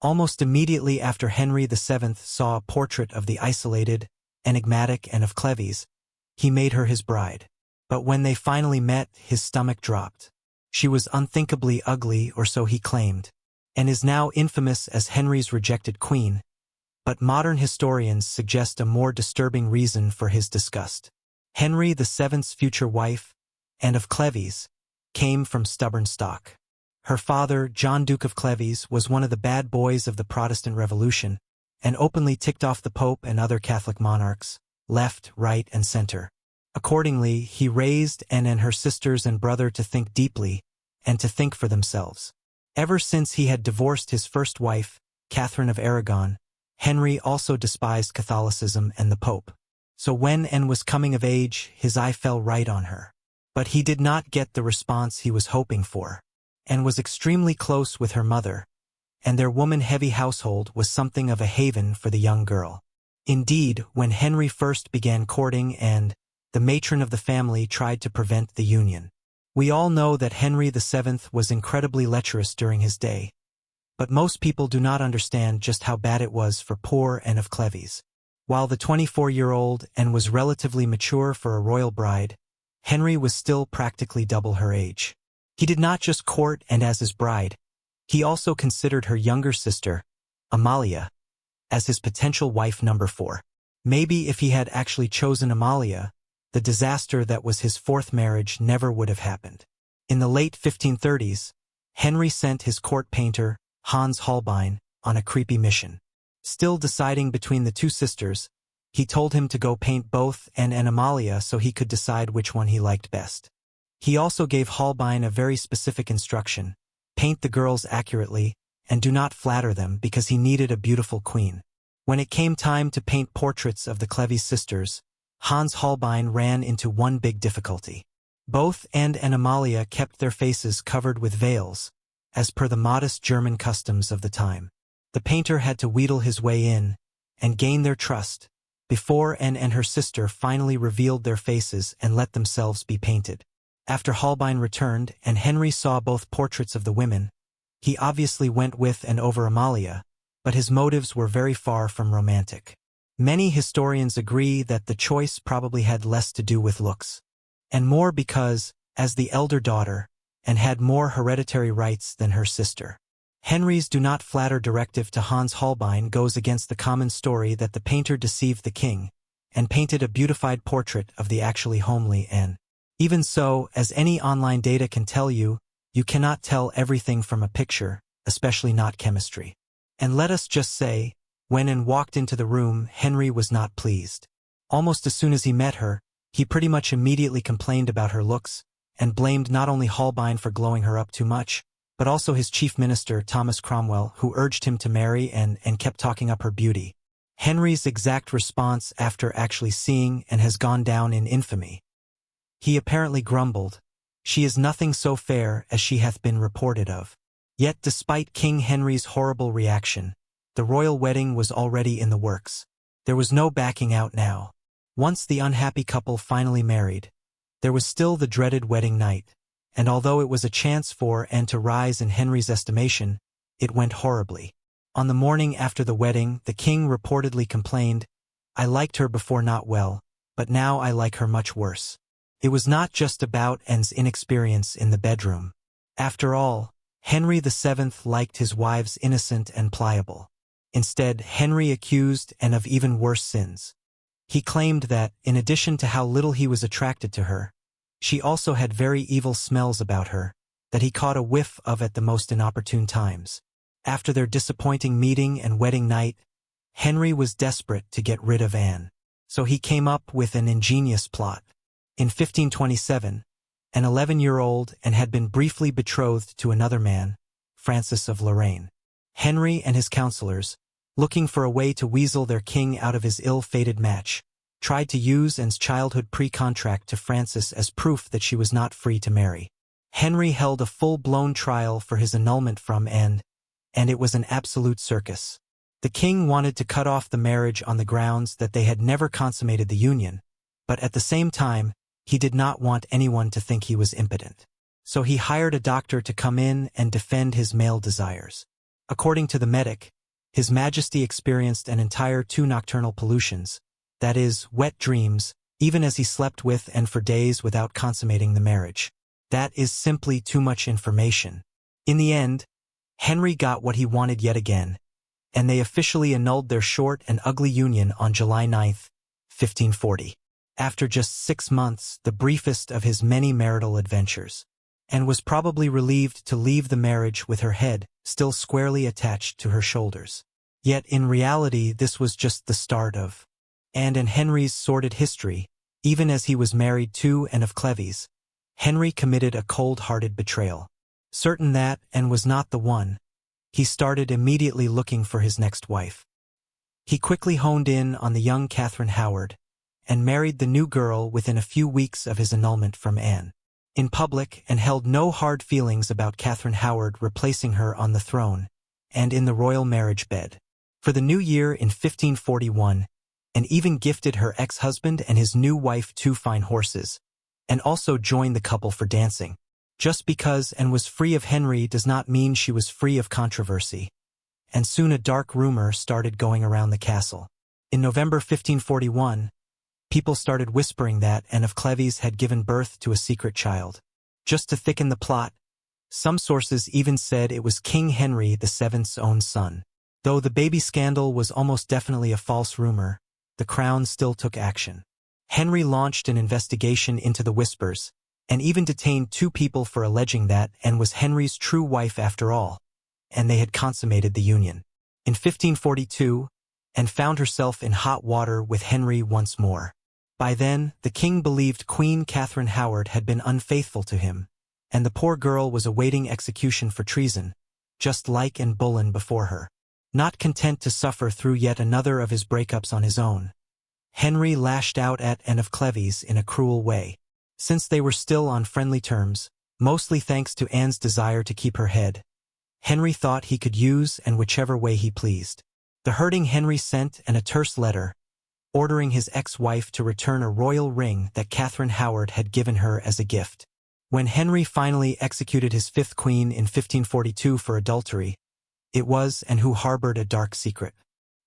Almost immediately after Henry VII saw a portrait of the isolated, enigmatic and of Cleves, he made her his bride. But when they finally met, his stomach dropped. She was unthinkably ugly, or so he claimed, and is now infamous as Henry's rejected queen, but modern historians suggest a more disturbing reason for his disgust. Henry VII's future wife, and of Cleves, came from stubborn stock. Her father, John Duke of Cleves, was one of the bad boys of the Protestant Revolution, and openly ticked off the Pope and other Catholic monarchs, left, right, and center. Accordingly, he raised Anne and her sisters and brother to think deeply, and to think for themselves. Ever since he had divorced his first wife, Catherine of Aragon, Henry also despised Catholicism and the Pope. So when Anne was coming of age, his eye fell right on her. But he did not get the response he was hoping for. Anne was extremely close with her mother, and their woman-heavy household was something of a haven for the young girl. Indeed, when Henry first began courting Anne, the matron of the family tried to prevent the union. We all know that Henry VII was incredibly lecherous during his day, but most people do not understand just how bad it was for poor Anne of Cleves. While the 24-year-old Anne was relatively mature for a royal bride, Henry was still practically double her age. He did not just court Anne as his bride, he also considered her younger sister, Amalia, as his potential wife number 4. Maybe if he had actually chosen Amalia, the disaster that was his fourth marriage never would have happened. In the late 1530s, Henry sent his court painter, Hans Holbein, on a creepy mission. Still deciding between the two sisters, he told him to go paint both Anne and Amalia so he could decide which one he liked best. He also gave Holbein a very specific instruction: paint the girls accurately, and do not flatter them, because he needed a beautiful queen. When it came time to paint portraits of the Cleves sisters, Hans Holbein ran into one big difficulty. Both Anne and Amalia kept their faces covered with veils, as per the modest German customs of the time. The painter had to wheedle his way in, and gain their trust, before Anne and her sister finally revealed their faces and let themselves be painted. After Holbein returned and Henry saw both portraits of the women, he obviously went with and over Amalia, but his motives were very far from romantic. Many historians agree that the choice probably had less to do with looks, and more because, as the elder daughter, Anne had more hereditary rights than her sister. Henry's do not flatter directive to Hans Holbein goes against the common story that the painter deceived the king, and painted a beautified portrait of the actually homely Anne. Even so, as any online data can tell you, you cannot tell everything from a picture, especially not chemistry. And let us just say, when Anne walked into the room, Henry was not pleased. Almost as soon as he met her, he pretty much immediately complained about her looks, and blamed not only Holbein for glowing her up too much, but also his chief minister, Thomas Cromwell, who urged him to marry Anne and kept talking up her beauty. Henry's exact response after actually seeing Anne has gone down in infamy. He apparently grumbled, "She is nothing so fair as she hath been reported of." Yet despite King Henry's horrible reaction, the royal wedding was already in the works. There was no backing out now. Once the unhappy couple finally married, there was still the dreaded wedding night, and although it was a chance for Anne to rise in Henry's estimation, it went horribly. On the morning after the wedding, the king reportedly complained, "I liked her before not well, but now I like her much worse." It was not just about Anne's inexperience in the bedroom. After all, Henry VII liked his wives innocent and pliable. Instead, Henry accused Anne of even worse sins. He claimed that, in addition to how little he was attracted to her, she also had very evil smells about her, that he caught a whiff of at the most inopportune times. After their disappointing meeting and wedding night, Henry was desperate to get rid of Anne, so he came up with an ingenious plot. In 1527, an 11-year-old Anne had been briefly betrothed to another man, Francis of Lorraine. Henry and his counselors, looking for a way to weasel their king out of his ill-fated match, tried to use Anne's childhood pre-contract to Francis as proof that she was not free to marry. Henry held a full-blown trial for his annulment from Anne, and it was an absolute circus. The king wanted to cut off the marriage on the grounds that they had never consummated the union, but at the same time, he did not want anyone to think he was impotent. So he hired a doctor to come in and defend his male desires. According to the medic, His Majesty experienced an entire 2 nocturnal pollutions, that is, wet dreams, even as he slept with and for days without consummating the marriage. That is simply too much information. In the end, Henry got what he wanted yet again, and they officially annulled their short and ugly union on July 9, 1540. After just 6 months, the briefest of his many marital adventures, and was probably relieved to leave the marriage with her head still squarely attached to her shoulders. Yet in reality this was just the start of, and in Henry's sordid history, even as he was married to and of Cleves, Henry committed a cold-hearted betrayal. Certain that, and was not the one, he started immediately looking for his next wife. He quickly honed in on the young Catherine Howard, and married the new girl within a few weeks of his annulment from Anne. In public, and held no hard feelings about Catherine Howard replacing her on the throne, and in the royal marriage bed. For the new year in 1541, and even gifted her ex-husband and his new wife 2 fine horses, and also joined the couple for dancing. Just because Anne was free of Henry does not mean she was free of controversy, and soon a dark rumor started going around the castle. In November 1541, people started whispering that Anne of Cleves had given birth to a secret child. Just to thicken the plot, some sources even said it was King Henry VII's own son. Though the baby scandal was almost definitely a false rumor, the crown still took action. Henry launched an investigation into the whispers, and even detained 2 people for alleging that Anne was Henry's true wife after all, and they had consummated the union. In 1542, Anne found herself in hot water with Henry once more. By then, the king believed Queen Catherine Howard had been unfaithful to him, and the poor girl was awaiting execution for treason, just like Anne Boleyn before her. Not content to suffer through yet another of his breakups on his own, Henry lashed out at Anne of Cleves in a cruel way. Since they were still on friendly terms, mostly thanks to Anne's desire to keep her head, Henry thought he could use Anne whichever way he pleased. The hurting Henry sent Anne a terse letter, ordering his ex-wife to return a royal ring that Catherine Howard had given her as a gift. When Henry finally executed his 5th queen in 1542 for adultery, it was Anne who harbored a dark secret.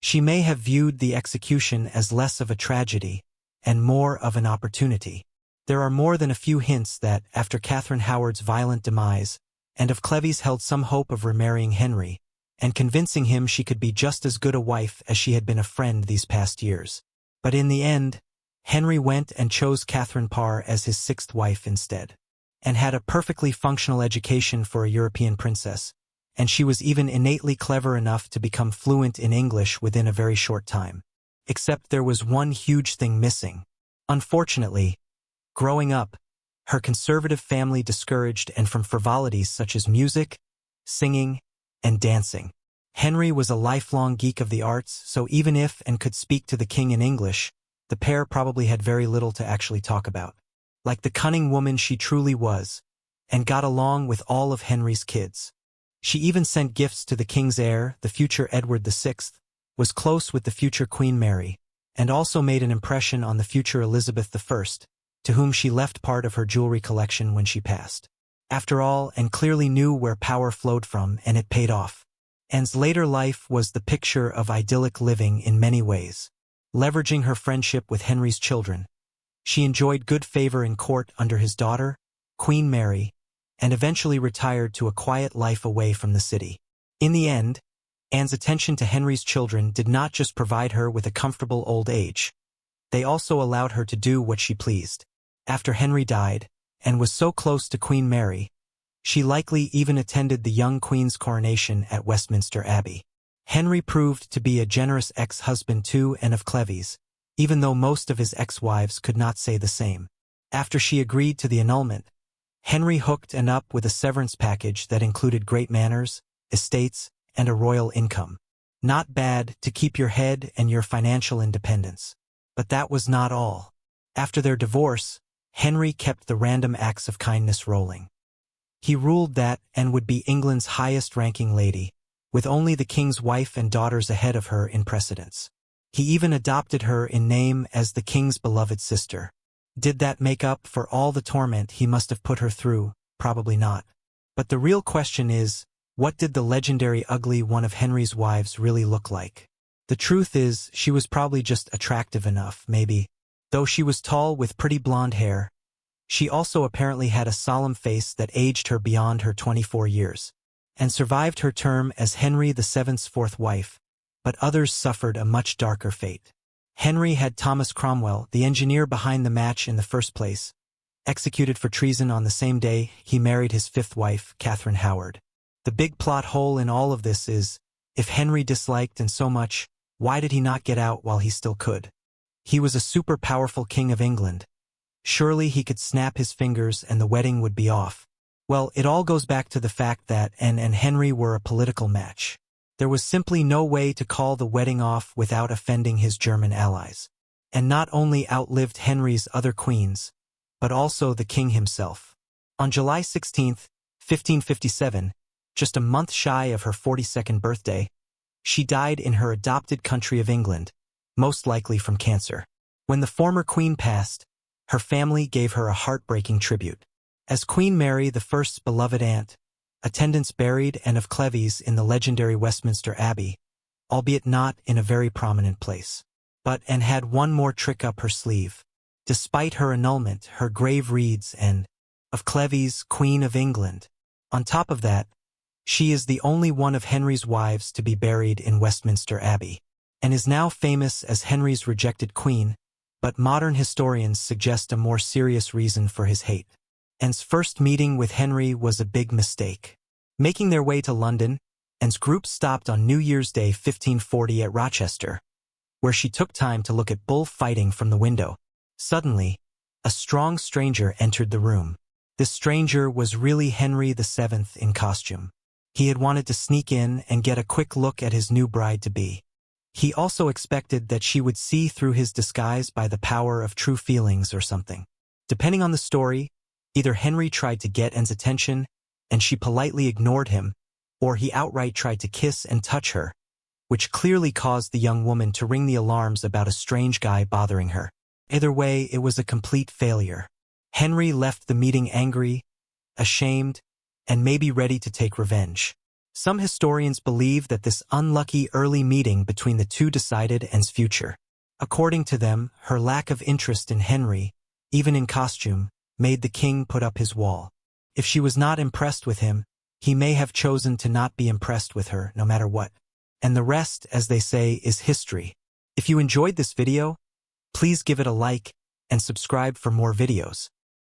She may have viewed the execution as less of a tragedy and more of an opportunity. There are more than a few hints that, after Catherine Howard's violent demise, Anne of Cleves held some hope of remarrying Henry, and convincing him she could be just as good a wife as she had been a friend these past years. But in the end, Henry went and chose Catherine Parr as his 6th wife instead, and had a perfectly functional education for a European princess, and she was even innately clever enough to become fluent in English within a very short time. Except there was one huge thing missing. Unfortunately, growing up, her conservative family discouraged Anne from frivolities such as music, singing, and dancing. Henry was a lifelong geek of the arts, so even if Anne could speak to the king in English, the pair probably had very little to actually talk about. Like the cunning woman she truly was, Anne got along with all of Henry's kids. She even sent gifts to the king's heir, the future Edward VI, was close with the future Queen Mary, and also made an impression on the future Elizabeth I, to whom she left part of her jewelry collection when she passed. After all, Anne clearly knew where power flowed from, and it paid off. Anne's later life was the picture of idyllic living in many ways. Leveraging her friendship with Henry's children, she enjoyed good favor in court under his daughter, Queen Mary, and eventually retired to a quiet life away from the city. In the end, Anne's attention to Henry's children did not just provide her with a comfortable old age. They also allowed her to do what she pleased. After Henry died, and was so close to Queen Mary, she likely even attended the young queen's coronation at Westminster Abbey. Henry proved to be a generous ex-husband to Anne of Cleves, even though most of his ex-wives could not say the same. After she agreed to the annulment, Henry hooked Anne up with a severance package that included great manors, estates, and a royal income. Not bad to keep your head and your financial independence. But that was not all. After their divorce, Henry kept the random acts of kindness rolling. He ruled that Anne would be England's highest-ranking lady, with only the king's wife and daughters ahead of her in precedence. He even adopted her in name as the king's beloved sister. Did that make up for all the torment he must have put her through? Probably not. But the real question is, What did the legendary ugly one of Henry's wives really look like? The truth is, she was probably just attractive enough, maybe. Though she was tall with pretty blonde hair, she also apparently had a solemn face that aged her beyond her 24 years, and survived her term as Henry VII's fourth wife, but others suffered a much darker fate. Henry had Thomas Cromwell, the engineer behind the match in the first place, executed for treason on the same day he married his fifth wife, Catherine Howard. The big plot hole in all of this is, if Henry disliked and so much, why did he not get out while he still could? He was a super powerful king of England. Surely he could snap his fingers and the wedding would be off. Well, it all goes back to the fact that Anne and Henry were a political match. There was simply no way to call the wedding off without offending his German allies. And not only outlived Henry's other queens, but also the king himself. On July 16, 1557, just a month shy of her 42nd birthday, she died in her adopted country of England, most likely from cancer. When the former queen passed, her family gave her a heartbreaking tribute. As Queen Mary I's beloved aunt, attendants buried Anne of Cleves in the legendary Westminster Abbey, albeit not in a very prominent place. But Anne had one more trick up her sleeve. Despite her annulment, her grave reads Anne of Cleves, Queen of England. On top of that, she is the only one of Henry's wives to be buried in Westminster Abbey, and is now famous as Henry's rejected queen, but modern historians suggest a more serious reason for his hate. Anne's first meeting with Henry was a big mistake. Making their way to London, Anne's group stopped on New Year's Day 1540 at Rochester, where she took time to look at bullfighting from the window. Suddenly, a strong stranger entered the room. This stranger was really Henry VII in costume. He had wanted to sneak in and get a quick look at his new bride-to-be. He also expected that she would see through his disguise by the power of true feelings or something. Depending on the story, either Henry tried to get Anne's attention, and she politely ignored him, or he outright tried to kiss and touch her, which clearly caused the young woman to ring the alarms about a strange guy bothering her. Either way, it was a complete failure. Henry left the meeting angry, ashamed, and maybe ready to take revenge. Some historians believe that this unlucky early meeting between the two decided Anne's future. According to them, her lack of interest in Henry, even in costume, made the king put up his wall. If she was not impressed with him, he may have chosen to not be impressed with her, no matter what. And the rest, as they say, is history. If you enjoyed this video, please give it a like and subscribe for more videos.